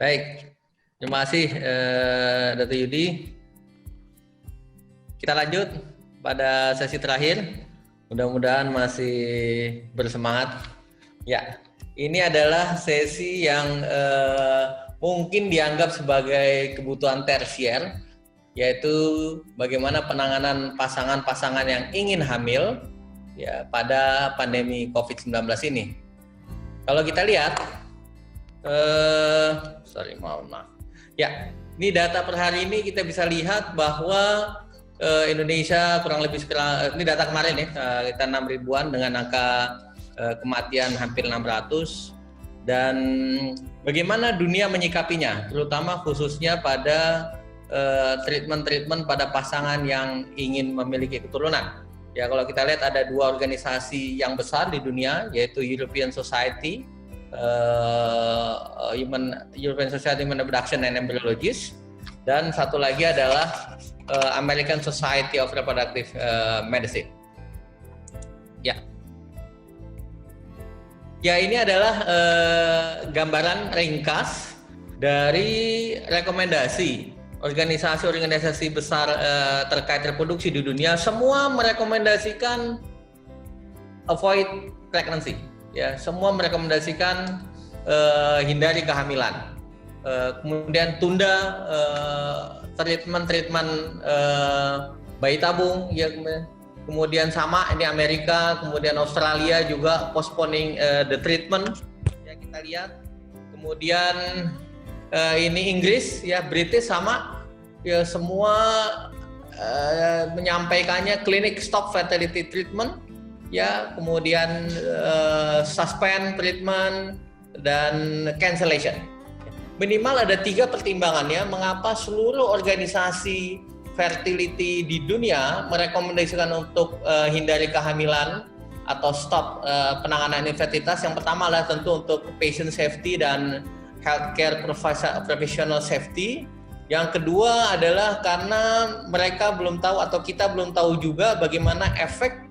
Baik, terima kasih Dr. Yudi. Kita lanjut pada sesi terakhir. Mudah-mudahan masih bersemangat. Ya, ini adalah sesi yang mungkin dianggap sebagai kebutuhan tersier, yaitu bagaimana penanganan pasangan-pasangan yang ingin hamil ya pada pandemi COVID-19 ini. Kalau kita lihat, maaf. Ya, ini data per hari ini kita bisa lihat bahwa Indonesia kurang lebih ini data kemarin ya, kita 6 ribuan dengan angka kematian hampir 600, dan bagaimana dunia menyikapinya, terutama khususnya pada treatment pada pasangan yang ingin memiliki keturunan. Ya, kalau kita lihat ada dua organisasi yang besar di dunia, yaitu European Society Human Reproduction and Embryologists, dan satu lagi adalah American Society of Reproductive Medicine. Ya, ini adalah gambaran ringkas dari rekomendasi organisasi-organisasi besar terkait reproduksi di dunia. Semua merekomendasikan avoid pregnancy. Ya, semua merekomendasikan hindari kehamilan. Kemudian tunda treatment bayi tabung, ya, kemudian sama ini Amerika, kemudian Australia juga postponing the treatment. Ya, kita lihat. Kemudian ini Inggris, ya, British sama, ya, semua menyampaikannya clinic stop fertility treatment. Ya, kemudian suspend treatment dan cancellation. Minimal ada 3 pertimbangan ya, mengapa seluruh organisasi fertility di dunia merekomendasikan untuk hindari kehamilan atau stop penanganan infertilitas. Yang pertama adalah tentu untuk patient safety dan healthcare professional safety. Yang kedua adalah karena mereka belum tahu atau kita belum tahu juga bagaimana efek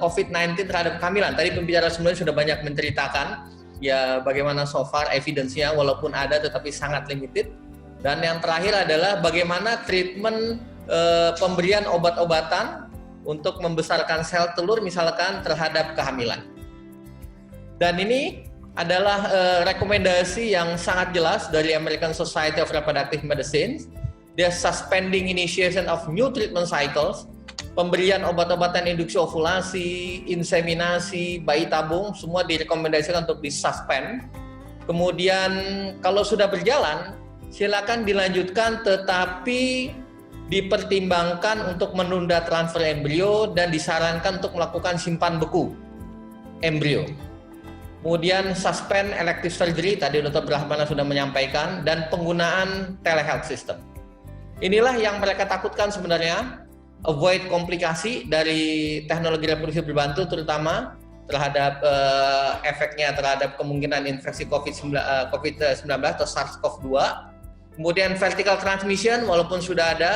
COVID-19 terhadap kehamilan. Tadi pembicara sebelumnya sudah banyak menceritakan ya bagaimana so far evidence-nya, walaupun ada tetapi sangat limited. Dan yang terakhir adalah bagaimana treatment pemberian obat-obatan untuk membesarkan sel telur misalkan terhadap kehamilan. Dan ini adalah rekomendasi yang sangat jelas dari American Society of Reproductive Medicine. Dia suspending initiation of new treatment cycles, pemberian obat-obatan induksi ovulasi, inseminasi, bayi tabung, semua direkomendasikan untuk disuspend. Kemudian kalau sudah berjalan, silakan dilanjutkan, tetapi dipertimbangkan untuk menunda transfer embrio dan disarankan untuk melakukan simpan beku embrio. Kemudian suspend elective surgery, tadi Dr. Brahmana sudah menyampaikan, dan penggunaan telehealth system. Inilah yang mereka takutkan sebenarnya. Avoid komplikasi dari teknologi reproduksi berbantu, terutama terhadap efeknya terhadap kemungkinan infeksi COVID-19 atau SARS-CoV-2. Kemudian vertical transmission, walaupun sudah ada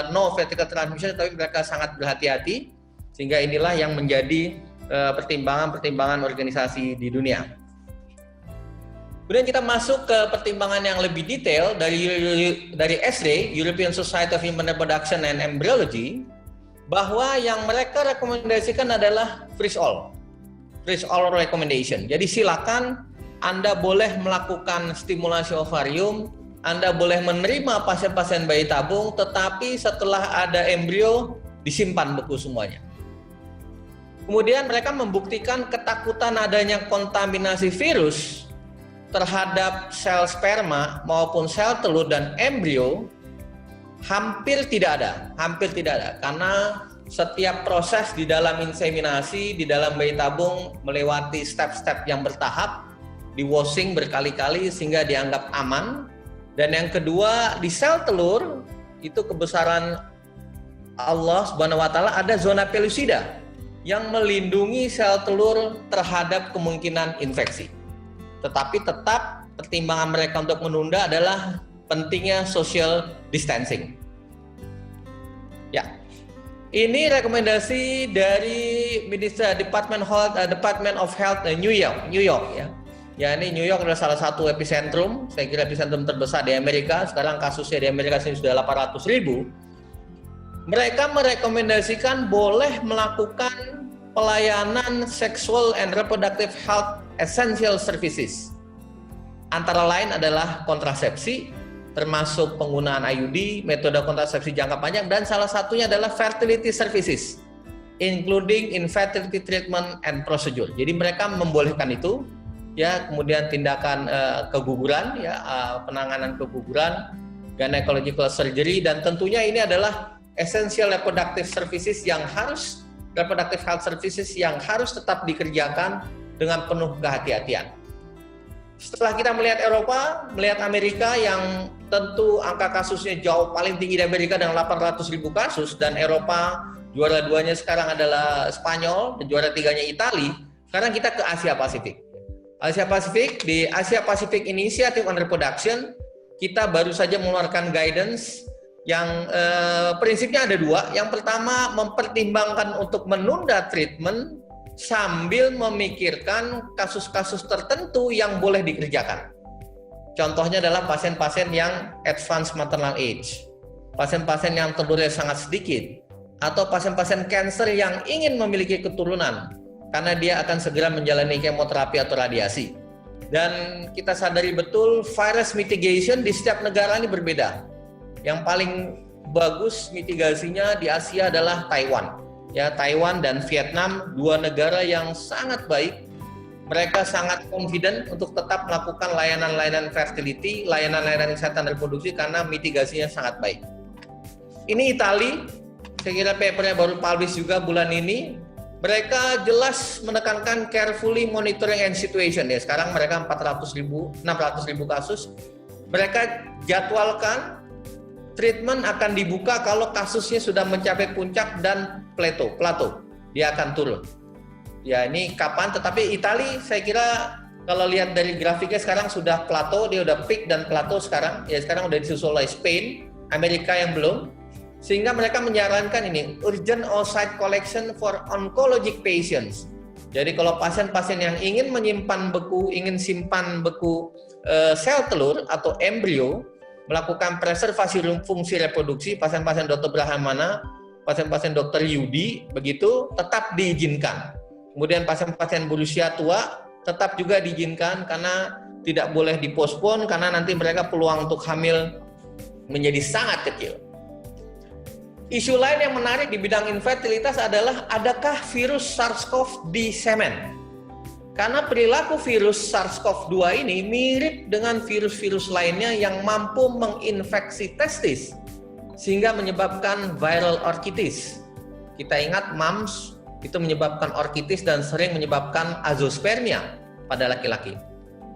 no vertical transmission, tapi mereka sangat berhati-hati, sehingga inilah yang menjadi pertimbangan-pertimbangan organisasi di dunia. Kemudian kita masuk ke pertimbangan yang lebih detail dari ESRE, European Society of Human Reproduction and Embryology, bahwa yang mereka rekomendasikan adalah freeze all recommendation. Jadi silakan Anda boleh melakukan stimulasi ovarium, Anda boleh menerima pasien-pasien bayi tabung, tetapi setelah ada embrio disimpan beku semuanya. Kemudian mereka membuktikan ketakutan adanya kontaminasi virus terhadap sel sperma maupun sel telur dan embrio hampir tidak ada, karena setiap proses di dalam inseminasi, di dalam bayi tabung melewati step-step yang bertahap, di washing berkali-kali sehingga dianggap aman. Dan yang kedua, di sel telur itu kebesaran Allah Subhanahu wa taala ada zona pellucida yang melindungi sel telur terhadap kemungkinan infeksi. Tetapi tetap pertimbangan mereka untuk menunda adalah pentingnya social distancing. Ya, ini rekomendasi dari Department of Health New York. Ya. Ya, ini New York adalah salah satu epicentrum, saya kira epicentrum terbesar di Amerika. Sekarang kasusnya di Amerika sini sudah 800.000. Mereka merekomendasikan boleh melakukan pelayanan sexual and reproductive health essential services. Antara lain adalah kontrasepsi, termasuk penggunaan IUD, metode kontrasepsi jangka panjang, dan salah satunya adalah fertility services, including infertility treatment and procedure. Jadi mereka membolehkan itu, ya, kemudian tindakan keguguran, ya, penanganan keguguran, gynecological surgery, dan tentunya ini adalah essential reproductive services yang harus, reproductive health services yang harus tetap dikerjakan dengan penuh kehati-hatian. Setelah kita melihat Eropa, melihat Amerika yang tentu angka kasusnya jauh paling tinggi di Amerika dengan 800.000 kasus, dan Eropa juara duanya sekarang adalah Spanyol dan juara tiganya Italia. Sekarang kita ke Asia Pasifik. Asia Pasifik, di Asia Pacific Initiative on Reproduction, kita baru saja mengeluarkan guidance yang prinsipnya ada dua. Yang pertama, mempertimbangkan untuk menunda treatment sambil memikirkan kasus-kasus tertentu yang boleh dikerjakan. Contohnya adalah pasien-pasien yang advanced maternal age, pasien-pasien yang telurnya sangat sedikit, atau pasien-pasien kanker yang ingin memiliki keturunan karena dia akan segera menjalani kemoterapi atau radiasi. Dan kita sadari betul virus mitigation di setiap negara ini berbeda. Yang paling bagus mitigasinya di Asia adalah Taiwan. Ya, Taiwan dan Vietnam, dua negara yang sangat baik. Mereka sangat confident untuk tetap melakukan layanan-layanan fertility, layanan-layanan kesehatan reproduksi karena mitigasinya sangat baik. Ini Italia, saya kira papernya baru publish juga bulan ini. Mereka jelas menekankan carefully monitoring and situation. Ya, sekarang mereka 600.000 kasus. Mereka jadwalkan treatment akan dibuka kalau kasusnya sudah mencapai puncak dan plateau, dia akan turun. Ya, ini kapan? Tetapi Italia, saya kira kalau lihat dari grafiknya sekarang sudah plateau, dia udah peak dan plateau sekarang. Ya, sekarang udah disusul oleh Spain, Amerika yang belum. Sehingga mereka menyarankan ini urgent oocyte collection for oncologic patients. Jadi kalau pasien-pasien yang ingin menyimpan beku, ingin simpan beku sel telur atau embrio, melakukan preservasi fungsi reproduksi, pasien-pasien Dr. Brahmana, pasien-pasien Dr. Yudi, begitu tetap diizinkan. Kemudian pasien-pasien berusia tua tetap juga diizinkan karena tidak boleh dipospon karena nanti mereka peluang untuk hamil menjadi sangat kecil. Isu lain yang menarik di bidang infertilitas adalah adakah virus SARS-CoV di semen? Karena perilaku virus SARS-CoV-2 ini mirip dengan virus-virus lainnya yang mampu menginfeksi testis sehingga menyebabkan viral orchitis. Kita ingat mumps itu menyebabkan orchitis dan sering menyebabkan azoospermia pada laki-laki.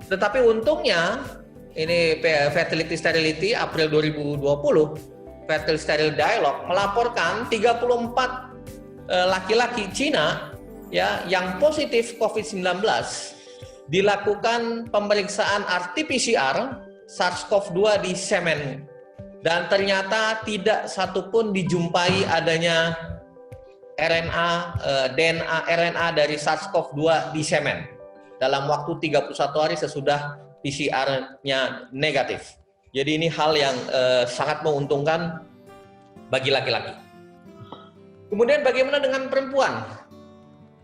Tetapi untungnya ini Fertility Sterility April 2020, Fertility Sterile Dialogue melaporkan 34 laki-laki Cina ya yang positif COVID-19 dilakukan pemeriksaan RT-PCR SARS-CoV-2 di semen dan ternyata tidak satupun dijumpai adanya RNA, DNA, RNA dari SARS-CoV-2 di semen dalam waktu 31 hari sesudah PCR-nya negatif. Jadi ini hal yang sangat menguntungkan bagi laki-laki. Kemudian bagaimana dengan perempuan?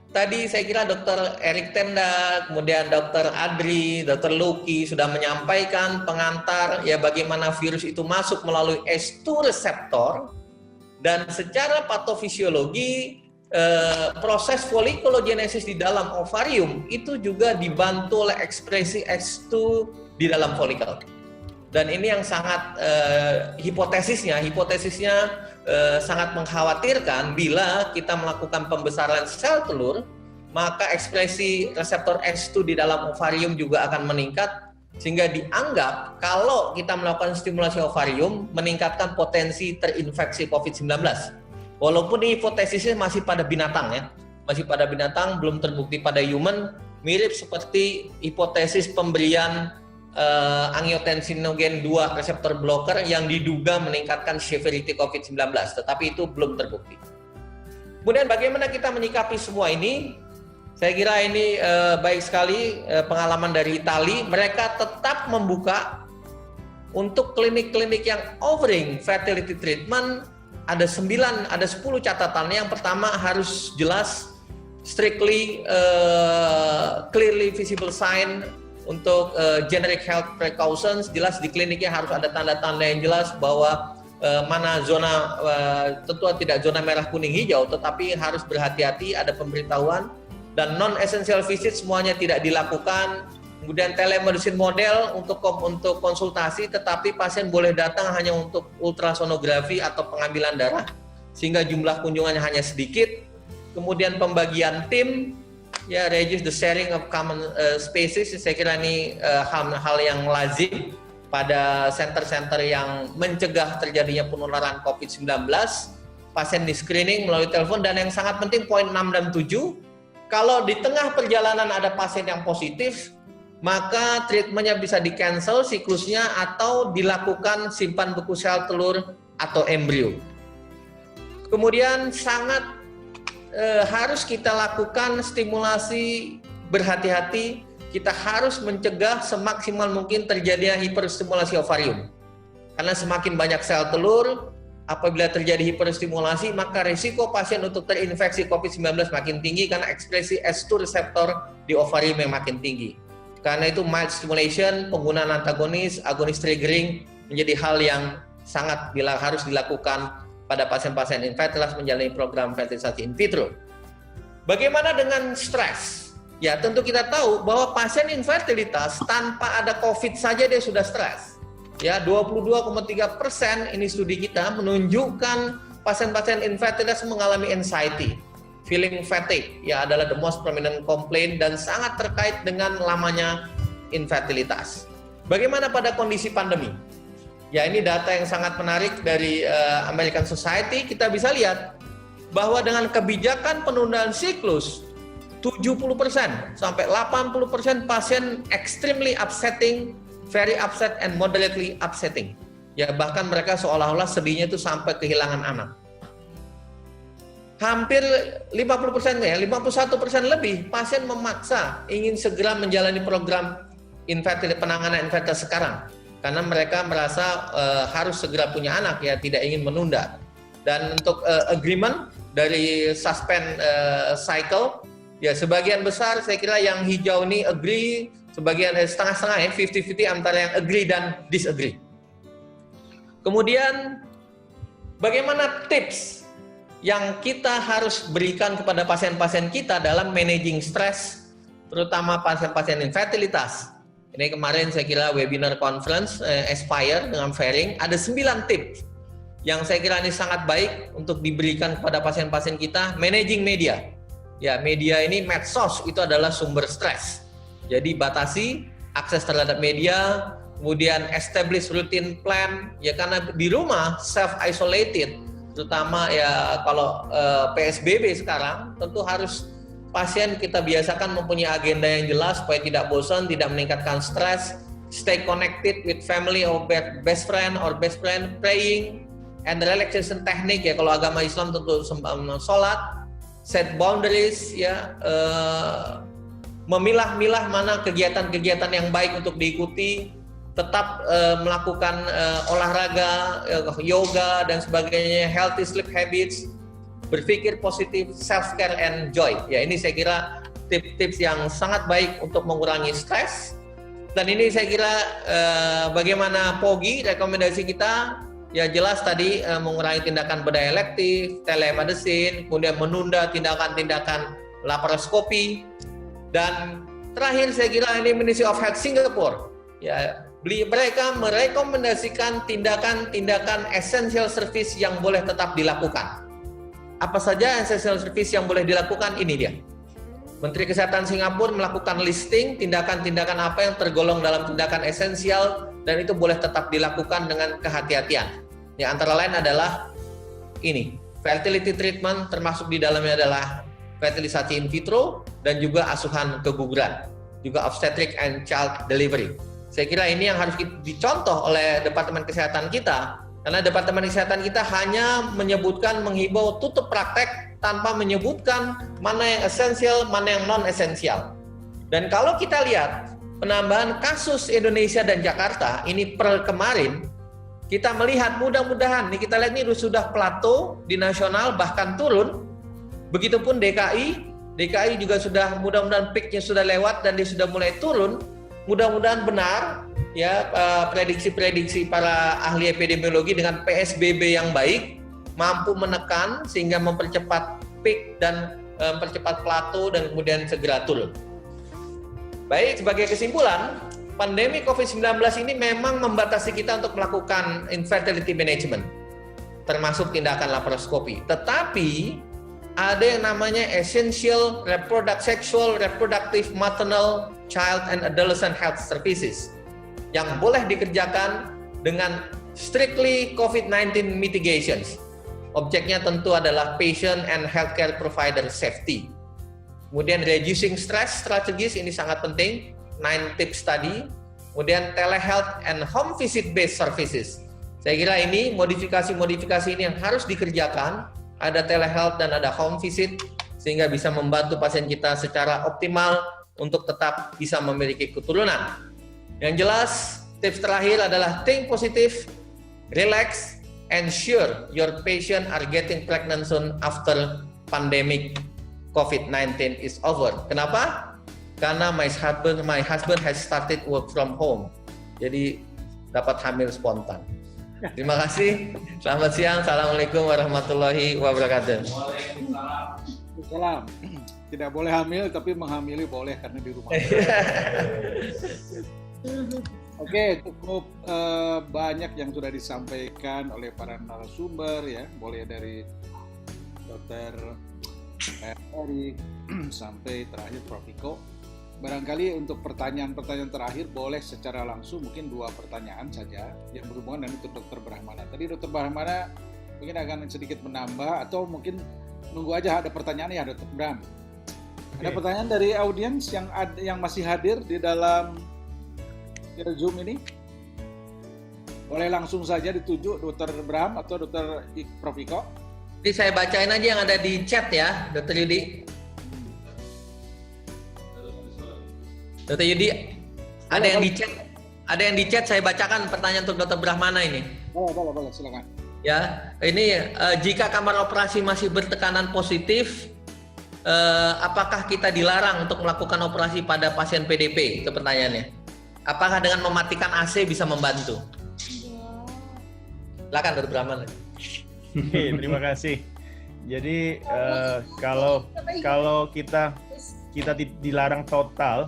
Tadi saya kira Dr. Erik Tenda, kemudian Dr. Adri, Dr. Luki sudah menyampaikan pengantar ya bagaimana virus itu masuk melalui S2 reseptor dan secara patofisiologi proses folikulogenesis di dalam ovarium itu juga dibantu oleh ekspresi S2 di dalam folikel. Dan ini yang sangat hipotesisnya sangat mengkhawatirkan bila kita melakukan pembesaran sel telur, maka ekspresi reseptor S2 di dalam ovarium juga akan meningkat, sehingga dianggap kalau kita melakukan stimulasi ovarium meningkatkan potensi terinfeksi COVID-19. Walaupun hipotesisnya masih pada binatang ya, masih pada binatang, belum terbukti pada human, mirip seperti hipotesis pemberian angiotensinogen 2 reseptor blocker yang diduga meningkatkan severity COVID-19, tetapi itu belum terbukti. Kemudian bagaimana kita menyikapi semua ini? Saya kira ini baik sekali pengalaman dari Italia. Mereka tetap membuka untuk klinik-klinik yang offering fertility treatment. Ada 10 catatannya. Yang pertama harus jelas, strictly clearly visible sign untuk generic health precautions. Jelas di kliniknya harus ada tanda-tanda yang jelas bahwa mana zona, tentu tidak zona merah, kuning, hijau, tetapi harus berhati-hati, ada pemberitahuan. Dan non-essential visit semuanya tidak dilakukan. Kemudian telemedicine model untuk konsultasi, tetapi pasien boleh datang hanya untuk ultrasonografi atau pengambilan darah, sehingga jumlah kunjungannya hanya sedikit. Kemudian pembagian tim, ya, reduce the sharing of common spaces. Saya kira ini hal yang lazim pada center-center yang mencegah terjadinya penularan COVID-19. Pasien di screening melalui telepon, dan yang sangat penting poin 6 dan 7, kalau di tengah perjalanan ada pasien yang positif, maka treatmentnya bisa di-cancel siklusnya atau dilakukan simpan beku sel telur atau embrio. Kemudian sangat harus kita lakukan stimulasi berhati-hati. Kita harus mencegah semaksimal mungkin terjadinya hiperstimulasi ovarium. Karena semakin banyak sel telur, apabila terjadi hiperstimulasi, maka risiko pasien untuk terinfeksi COVID-19 makin tinggi karena ekspresi S2 reseptor di ovarium yang makin tinggi. Karena itu mild stimulation, penggunaan antagonis, agonis triggering menjadi hal yang sangat harus dilakukan pada pasien-pasien infertilitas menjalani program fertilisasi in vitro. Bagaimana dengan stres? Ya, tentu kita tahu bahwa pasien infertilitas tanpa ada COVID saja dia sudah stres. Ya, 22,3% ini studi kita menunjukkan pasien-pasien infertilitas mengalami anxiety, feeling fatigue, ya, adalah the most prominent complaint dan sangat terkait dengan lamanya infertilitas. Bagaimana pada kondisi pandemi? Ya, ini data yang sangat menarik dari American Society. Kita bisa lihat bahwa dengan kebijakan penundaan siklus, 70% sampai 80% pasien extremely upsetting, very upset and moderately upsetting. Ya, bahkan mereka seolah-olah sedihnya itu sampai kehilangan anak. Hampir 50% ya, 51% lebih pasien memaksa ingin segera menjalani program penanganan infertilitas sekarang karena mereka merasa harus segera punya anak, ya, tidak ingin menunda. Dan untuk agreement dari suspend cycle, ya, sebagian besar saya kira yang hijau ini agree, sebagian setengah-setengah, ya, 50-50 antara yang agree dan disagree. Kemudian bagaimana tips yang kita harus berikan kepada pasien-pasien kita dalam managing stres, terutama pasien-pasien infertilitas. Ini kemarin saya kira webinar conference Aspire dengan Fering, ada 9 tips yang saya kira ini sangat baik untuk diberikan kepada pasien-pasien kita. Managing media. Ya, media ini medsos itu adalah sumber stres. Jadi batasi akses terhadap media, kemudian establish routine plan, ya, karena di rumah self isolated, terutama ya kalau PSBB sekarang, tentu harus pasien kita biasakan mempunyai agenda yang jelas supaya tidak bosan, tidak meningkatkan stres, stay connected with family or best friend, praying and relaxation technique, ya, kalau agama Islam tentu sholat, set boundaries, ya, memilah-milah mana kegiatan-kegiatan yang baik untuk diikuti, tetap melakukan olahraga, yoga dan sebagainya, healthy sleep habits, berpikir positif, self-care and joy. Ya, ini saya kira tips-tips yang sangat baik untuk mengurangi stres. Dan ini saya kira bagaimana POGI, rekomendasi kita, ya, jelas tadi mengurangi tindakan bedah elektif, telemedicine, kemudian menunda tindakan-tindakan laparoskopi. Dan terakhir saya kira ini Ministry of Health Singapore, ya, mereka merekomendasikan tindakan-tindakan essential service yang boleh tetap dilakukan. Apa saja essential service yang boleh dilakukan? Ini dia. Menteri Kesehatan Singapura melakukan listing tindakan-tindakan apa yang tergolong dalam tindakan esensial dan itu boleh tetap dilakukan dengan kehati-hatian. Ya, antara lain adalah ini, fertility treatment, termasuk di dalamnya adalah fertilisasi in vitro dan juga asuhan keguguran, juga obstetric and child delivery. Saya kira ini yang harus dicontoh oleh Departemen Kesehatan kita Karena Departemen Kesehatan kita hanya menyebutkan, menghimbau tutup praktek tanpa menyebutkan mana yang esensial, mana yang non-esensial. Dan kalau kita lihat penambahan kasus Indonesia dan Jakarta ini per kemarin, kita melihat mudah-mudahan, nih kita lihat ini sudah plateau di nasional bahkan turun. Begitupun DKI juga sudah mudah-mudahan peaknya sudah lewat dan dia sudah mulai turun. Mudah-mudahan benar ya prediksi-prediksi para ahli epidemiologi dengan PSBB yang baik mampu menekan sehingga mempercepat peak dan mempercepat plateau dan kemudian segera turun. Baik, sebagai kesimpulan, pandemi COVID-19 ini memang membatasi kita untuk melakukan infertility management, termasuk tindakan laparoskopi. Tetapi ada yang namanya essential sexual reproductive maternal child and adolescent health services yang boleh dikerjakan dengan strictly COVID-19 mitigations. Objeknya tentu adalah patient and healthcare provider safety. Kemudian reducing stress strategies ini sangat penting, 9 tips tadi. Kemudian telehealth and home visit based services. Saya kira ini modifikasi-modifikasi ini yang harus dikerjakan. Ada telehealth dan ada home visit sehingga bisa membantu pasien kita secara optimal untuk tetap bisa memiliki keturunan. Yang jelas, tips terakhir adalah think positive, relax, ensure your patient are getting pregnant soon after pandemic COVID-19 is over. Kenapa? Karena my husband has started work from home. Jadi dapat hamil spontan. Terima kasih. Selamat siang. Assalamualaikum warahmatullahi wabarakatuh. Waalaikumsalam. Tidak boleh hamil, tapi menghamili boleh karena di rumah. Oke, cukup banyak yang sudah disampaikan oleh para narasumber ya, mulai dari Dr. Erik sampai terakhir Prof. Iko. Barangkali untuk pertanyaan-pertanyaan terakhir boleh secara langsung mungkin 2 pertanyaan saja yang berhubungan dengan itu Dr. Brahmana. Tadi Dr. Brahmana mungkin akan sedikit menambah atau mungkin nunggu aja ada pertanyaan ya Dr. Bram. Okay. Ada pertanyaan dari audiens yang masih hadir di dalam Zoom ini? Boleh langsung saja dituju Dr. Bram atau Dr. Prof. Iko. Jadi saya bacain aja yang ada di chat ya, Dr. Yudi. Dr. Yudi, ada yang di chat saya bacakan pertanyaan untuk Dr. Brahmana ini. Boleh, silakan. Ya, ini jika kamar operasi masih bertekanan positif, apakah kita dilarang untuk melakukan operasi pada pasien PDP? Itu pertanyaannya. Apakah dengan mematikan AC bisa membantu? Silakan Dr. Brahmana. Terima kasih. Jadi kalau kita dilarang total,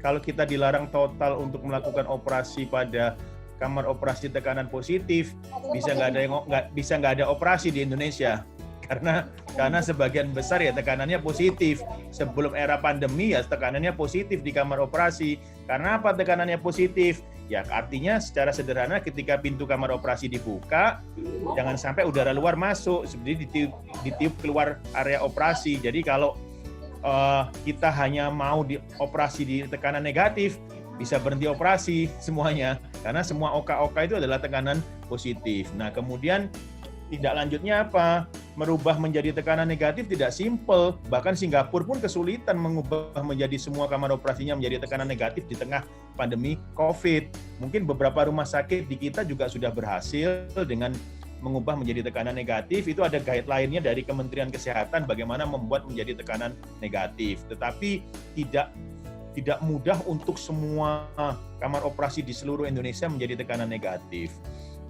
kalau kita dilarang total untuk melakukan operasi pada kamar operasi tekanan positif, bisa nggak ada operasi di Indonesia karena sebagian besar ya tekanannya positif. Sebelum era pandemi ya tekanannya positif di kamar operasi. Karena apa tekanannya positif? Ya artinya secara sederhana ketika pintu kamar operasi dibuka, jangan sampai udara luar masuk, seperti ditiup keluar area operasi. Jadi kalau kita hanya mau dioperasi di tekanan negatif, bisa berhenti operasi semuanya, karena semua OK itu adalah tekanan positif. Nah kemudian tindak lanjutnya apa? Merubah menjadi tekanan negatif tidak simpel, bahkan Singapura pun kesulitan mengubah menjadi semua kamar operasinya menjadi tekanan negatif di tengah pandemi COVID. Mungkin beberapa rumah sakit di kita juga sudah berhasil dengan mengubah menjadi tekanan negatif. Itu ada guideline-nya dari Kementerian Kesehatan bagaimana membuat menjadi tekanan negatif. Tetapi tidak mudah untuk semua kamar operasi di seluruh Indonesia menjadi tekanan negatif.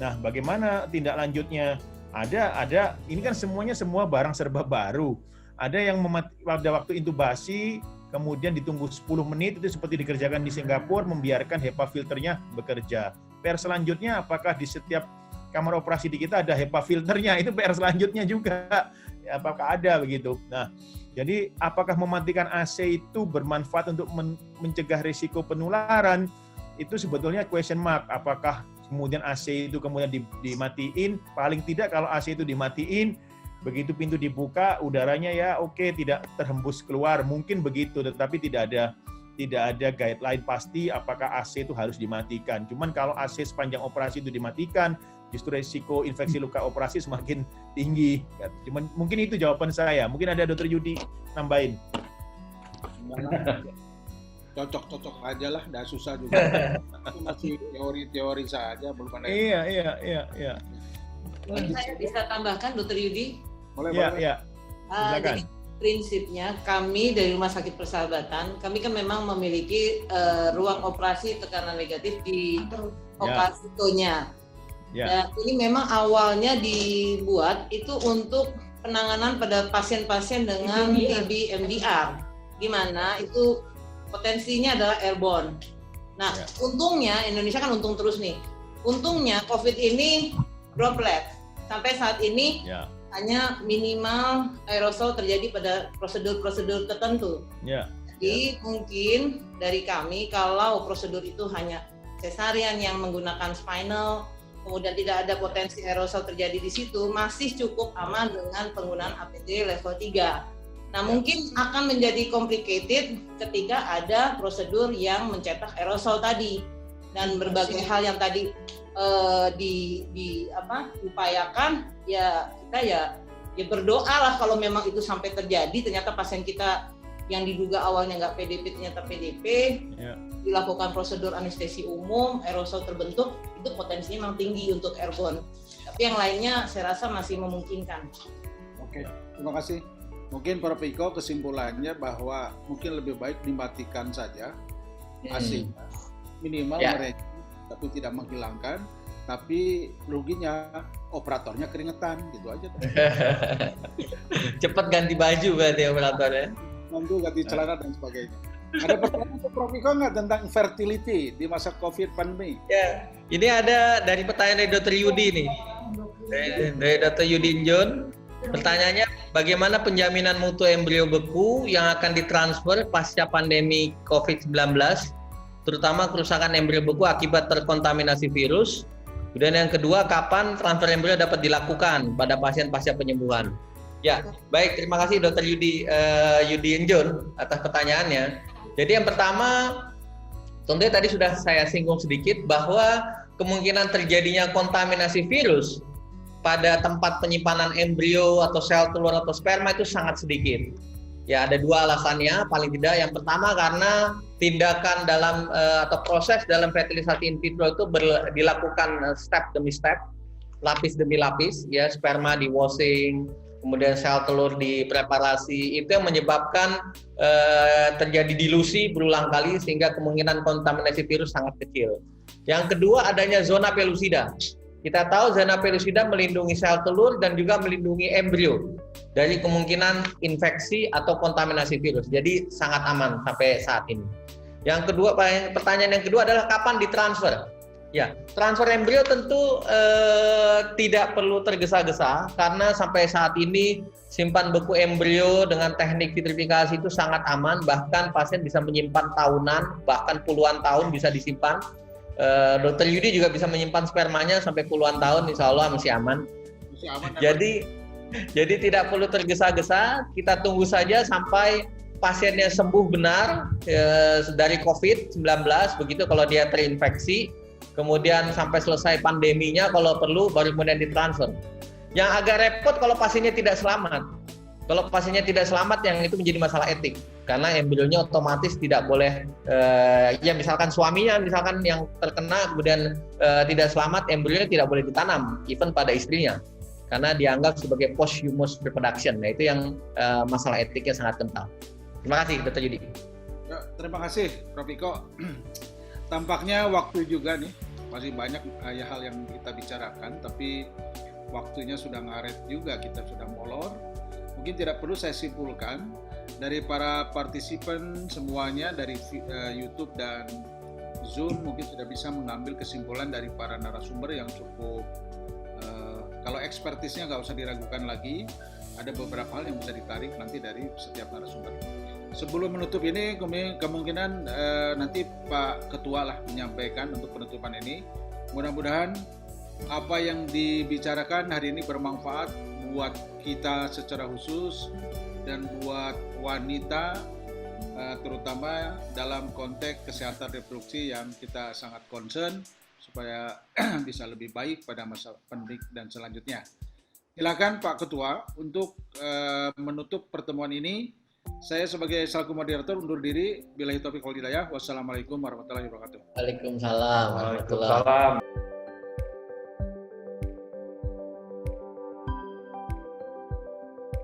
Nah, bagaimana tindak lanjutnya? Ada ini kan semua barang serba baru. Ada yang pada waktu intubasi kemudian ditunggu 10 menit, itu seperti dikerjakan di Singapura, membiarkan HEPA filternya bekerja. PR selanjutnya apakah di setiap kamar operasi di kita ada HEPA filternya? Itu PR selanjutnya juga. Apakah ada begitu? Nah, jadi apakah mematikan AC itu bermanfaat untuk mencegah risiko penularan? Itu sebetulnya question mark. Apakah kemudian AC itu kemudian dimatiin? Paling tidak kalau AC itu dimatiin, begitu pintu dibuka, udaranya ya oke, tidak terhembus keluar. Mungkin begitu, tetapi tidak ada guideline pasti apakah AC itu harus dimatikan. Cuman kalau AC sepanjang operasi itu dimatikan, justru resiko infeksi luka operasi semakin tinggi. Cuman mungkin itu jawaban saya. Mungkin ada Dr. Yudi nambahin. Cocok-cocok aja lah, nggak susah juga. Itu masih teori-teori saja, belum ada. Iya. Mungkin saya bisa tambahkan, Dr. Yudi. Boleh. Iya. Silakan. Jadi prinsipnya kami dari Rumah Sakit Persahabatan, kami kan memang memiliki ruang operasi tekanan negatif di Okasito-nya. Ya. Dan ini memang awalnya dibuat itu untuk penanganan pada pasien-pasien dengan TB MDR, di mana itu potensinya adalah airborne. Nah, untungnya Indonesia kan untung terus nih. Untungnya COVID ini droplet. Sampai saat ini hanya minimal aerosol terjadi pada prosedur-prosedur tertentu. Jadi mungkin dari kami kalau prosedur itu hanya sesarian yang menggunakan spinal, kemudian tidak ada potensi aerosol terjadi di situ, masih cukup aman dengan penggunaan APD level 3. Nah, mungkin akan menjadi complicated ketika ada prosedur yang mencetak aerosol tadi dan berbagai hal yang tadi diupayakan, ya kita ya berdoa lah kalau memang itu sampai terjadi, ternyata pasien kita yang diduga awalnya nggak PDP ternyata PDP, dilakukan prosedur anestesi umum, aerosol terbentuk, itu potensinya memang tinggi untuk airborne. Tapi yang lainnya saya rasa masih memungkinkan. Oke, terima kasih. Mungkin Prof. Iko kesimpulannya bahwa mungkin lebih baik dimatikan saja AC, minimal mereka, tapi tidak menghilangkan, tapi ruginya operatornya keringetan, gitu aja. Cepat ganti baju berarti operatornya. Nanti ganti celana dan sebagainya. Ada pertanyaan untuk Prof. Iko nggak tentang fertility di masa COVID pandemi? Ya, ini ada dari pertanyaan dari Dr. Yudi nih. Dari Dr. Yudi John. Pertanyaannya, bagaimana penjaminan mutu embrio beku yang akan ditransfer pasca pandemi COVID-19, terutama kerusakan embrio beku akibat terkontaminasi virus? Kemudian yang kedua, kapan transfer embrio dapat dilakukan pada pasien pasca penyembuhan? Ya, baik, terima kasih Dr. Yudi John atas pertanyaannya. Jadi yang pertama, tentunya tadi sudah saya singgung sedikit bahwa kemungkinan terjadinya kontaminasi virus pada tempat penyimpanan embrio atau sel telur atau sperma itu sangat sedikit. Ya, ada dua alasannya. Paling tidak, yang pertama karena tindakan dalam atau proses dalam fertilisasi in vitro itu dilakukan step demi step, lapis demi lapis. Ya, sperma di washing, kemudian sel telur dipreparasi. Itu yang menyebabkan terjadi dilusi berulang kali sehingga kemungkinan kontaminasi virus sangat kecil. Yang kedua, adanya zona pellucida. Kita tahu zona pellucida melindungi sel telur dan juga melindungi embrio dari kemungkinan infeksi atau kontaminasi virus. Jadi sangat aman sampai saat ini. Yang kedua, pertanyaan yang kedua adalah kapan ditransfer? Ya, transfer embrio tentu tidak perlu tergesa-gesa karena sampai saat ini simpan beku embrio dengan teknik vitrifikasi itu sangat aman. Bahkan pasien bisa menyimpan tahunan, bahkan puluhan tahun bisa disimpan. Dr. Yudi juga bisa menyimpan spermanya sampai puluhan tahun, insya Allah masih aman. Jadi tidak perlu tergesa-gesa, kita tunggu saja sampai pasiennya sembuh benar dari COVID-19, begitu kalau dia terinfeksi, kemudian sampai selesai pandeminya kalau perlu baru kemudian ditransfer. Yang agak repot kalau pasiennya tidak selamat. Kalau pasiennya tidak selamat, yang itu menjadi masalah etik. Karena embrionya otomatis tidak boleh, ya misalkan suaminya misalkan yang terkena kemudian tidak selamat, embrionya tidak boleh ditanam, even pada istrinya. Karena dianggap sebagai posthumous reproduction. Nah, itu yang masalah etiknya sangat kental. Terima kasih, Dr. Yudi. Ya, terima kasih, Prof. Iko. Tampaknya waktu juga nih, masih banyak hal yang kita bicarakan, tapi waktunya sudah ngaret juga, kita sudah molor. Mungkin tidak perlu saya simpulkan, dari para partisipan semuanya dari YouTube dan Zoom mungkin sudah bisa mengambil kesimpulan dari para narasumber yang cukup, kalau ekspertisnya nggak usah diragukan lagi, ada beberapa hal yang bisa ditarik nanti dari setiap narasumber. Sebelum menutup ini, kemungkinan nanti Pak Ketua lah menyampaikan untuk penutupan ini. Mudah-mudahan apa yang dibicarakan hari ini bermanfaat buat kita secara khusus dan buat wanita, terutama dalam konteks kesehatan reproduksi yang kita sangat concern. supaya bisa lebih baik pada masa pandemik dan selanjutnya. Silakan Pak Ketua untuk menutup pertemuan ini. Saya sebagai selaku moderator undur diri. Billahi taufiq wal hidayah. Wassalamualaikum warahmatullahi wabarakatuh. Waalaikumsalam warahmatullahi Waalaikumsalam.